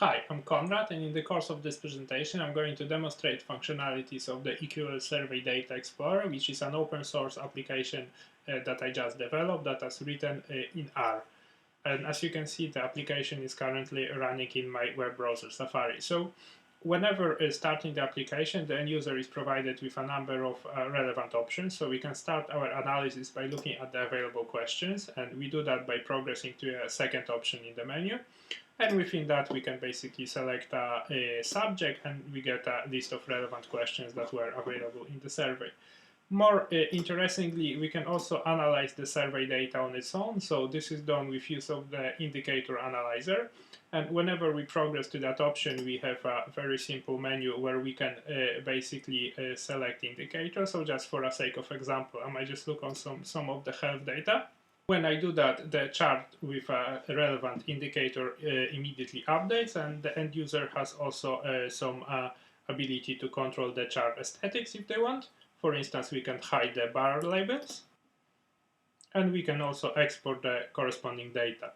Hi, I'm Konrad, and in the course of this presentation I'm going to demonstrate functionalities of the EQL Survey Data Explorer, which is an open source application that I just developed that is written in R. And as you can see, the application is currently running in my web browser Safari. So whenever starting the application, the end user is provided with a number of relevant options. So we can start our analysis by looking at the available questions, and we do that by progressing to a second option in the menu. And within that, we can basically select a subject, and we get a list of relevant questions that were available in the survey. More interestingly, we can also analyze the survey data on its own. So this is done with use of the indicator analyzer. And whenever we progress to that option, we have a very simple menu where we can basically select indicators. So just for the sake of example, I might just look on some of the health data. When I do that, the chart with a relevant indicator immediately updates, and the end user has also some ability to control the chart aesthetics if they want. For instance, we can hide the bar labels, and we can also export the corresponding data.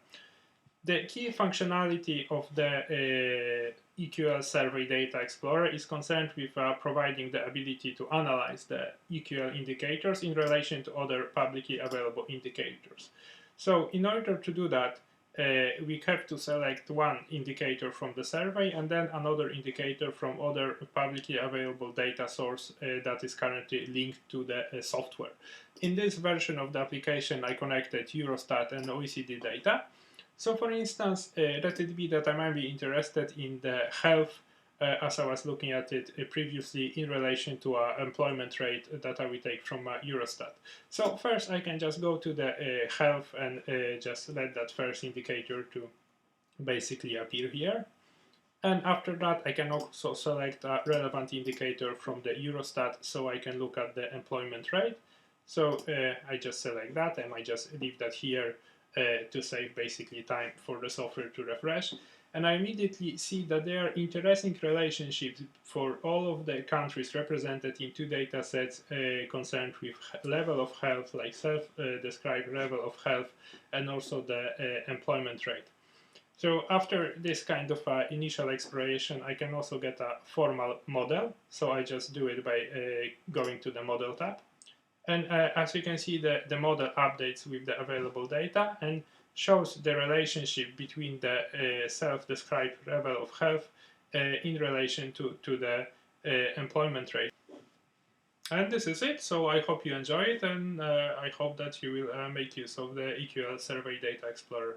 The key functionality of the EQL Survey Data Explorer is concerned with providing the ability to analyze the EQL indicators in relation to other publicly available indicators. So in order to do that, we have to select one indicator from the survey and then another indicator from other publicly available data source that is currently linked to the software. In this version of the application, I connected Eurostat and OECD data. So for instance, let it be that I might be interested in the health as I was looking at it previously in relation to employment rate data we take from Eurostat. So first I can just go to the health and just let that first indicator to basically appear here. And after that I can also select a relevant indicator from the Eurostat so I can look at the employment rate. So I just select that, and I just leave that here to save basically time for the software to refresh. And I immediately see that there are interesting relationships for all of the countries represented in two data sets concerned with level of health, like self-described level of health, and also the employment rate. So after this kind of initial exploration, I can also get a formal model. So I just do it by going to the model tab. And as you can see, the model updates with the available data and shows the relationship between the self-described level of health in relation to the employment rate. And this is it. So I hope you enjoy it, and I hope that you will make use of the EQL Survey Data Explorer.